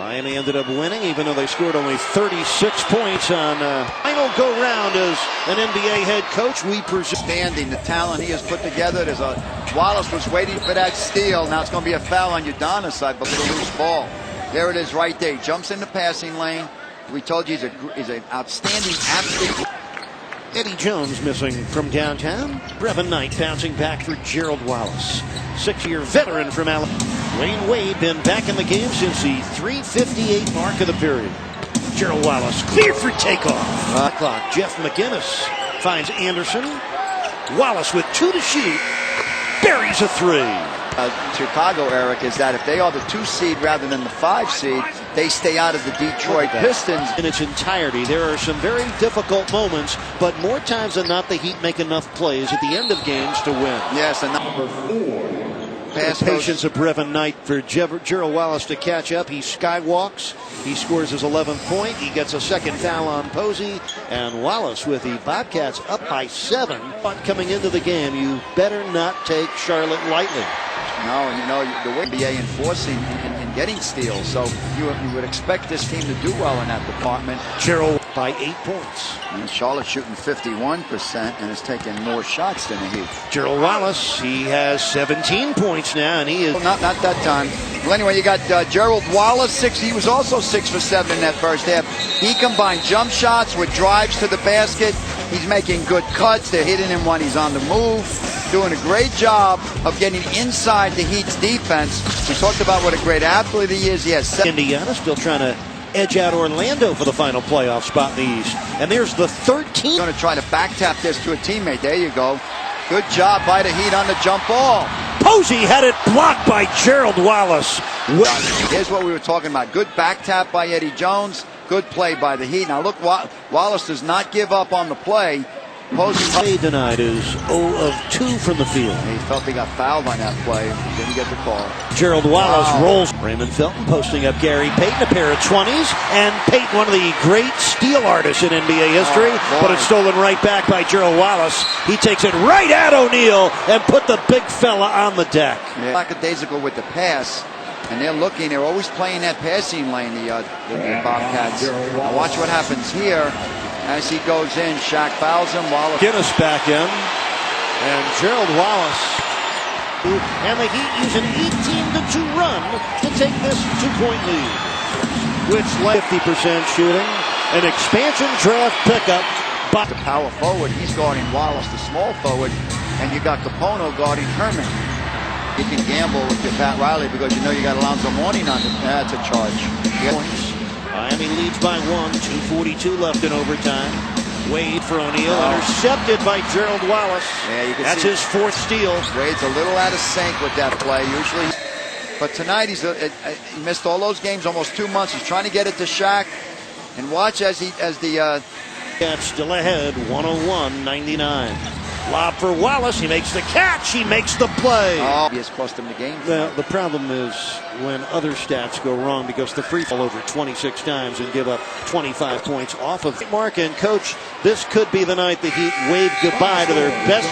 Miami ended up winning, even though they scored only 36 points on final go-round as an NBA head coach. We presume standing the talent he has put together. Wallace was waiting for that steal. Now it's going to be a foul on Udonis side, but with a loose ball. There it is right there. He jumps in the passing lane. We told you he's an outstanding athlete. Eddie Jones missing from downtown. Brevin Knight bouncing back for Gerald Wallace. 6-year veteran from Alabama. Wayne Wade been back in the game since the 3:58 mark of the period. Gerald Wallace clear for takeoff. Clock. Jeff McGinnis finds Anderson. Wallace with 2 to shoot. Buries a 3. Chicago, Eric, is that if they are the 2 seed rather than the 5 seed, they stay out of the Detroit Pistons. In its entirety, there are some very difficult moments, but more times than not, the Heat make enough plays at the end of games to win. Yes, and number 4. The patience of Brevin Knight for Gerald Wallace to catch up. He skywalks. He scores his 11th point. He gets a second foul on Posey. And Wallace with the Bobcats up by 7. But coming into the game, you better not take Charlotte lightly. No, you know, the way NBA enforcing and getting steals. So you would expect this team to do well in that department. Gerald by 8 points. And Charlotte shooting 51% and is taking more shots than the Heat. Gerald Wallace, he has 17 points now, and he is... Not that time. Well, anyway, you got Gerald Wallace, 6. He was also 6 for 7 in that first half. He combined jump shots with drives to the basket. He's making good cuts. They're hitting him when he's on the move. Doing a great job of getting inside the Heat's defense. We talked about what a great athlete he is. He has 7. Indiana still trying to edge out Orlando for the final playoff spot in the East. And there's the 13th. Going to try to back tap this to a teammate. There you go. Good job by the Heat on the jump ball. Posey had it blocked by Gerald Wallace. Here's what we were talking about. Good back tap by Eddie Jones. Good play by the Heat. Now look, Wallace does not give up on the play. Posey tonight is 0 of 2 from the field. He felt he got fouled on that play. Didn't get the call. Gerald Wallace rolls. Raymond Felton posting up Gary Payton, a pair of 20s. And Payton, one of the great steal artists in NBA history. But it's stolen right back by Gerald Wallace. He takes it right at O'Neal and put the big fella on the deck. Yeah. Lackadaisical with the pass. And they're looking. They're always playing that passing lane, the Bobcats. Now watch what happens here. As he goes in, Shaq fouls him. Wallace. Guinness back in. And Gerald Wallace. And the Heat use an 18-2 run to take this 2-point lead. Which 50% shooting. An expansion draft pickup. But the power forward, he's guarding Wallace, the small forward. And you got Capono guarding Herman. You can gamble with your Pat Riley because you know you got Alonzo Mourning on the. That's a charge. Miami leads by 1, 2:42 left in overtime. Wade for O'Neal, intercepted by Gerald Wallace. Yeah, you can That's his 4th steal. Wade's a little out of sync with that play usually. But tonight he missed all those games, almost 2 months. He's trying to get it to Shaq. And watch as the Cats still ahead, 101-99. Lob for Wallace. He makes the catch. He makes the play. Oh, he has cost him the game. Well, the problem is when other stats go wrong because the free fall over 26 times and give up 25 points off of Mark. And coach, this could be the night the Heat wave goodbye to their best.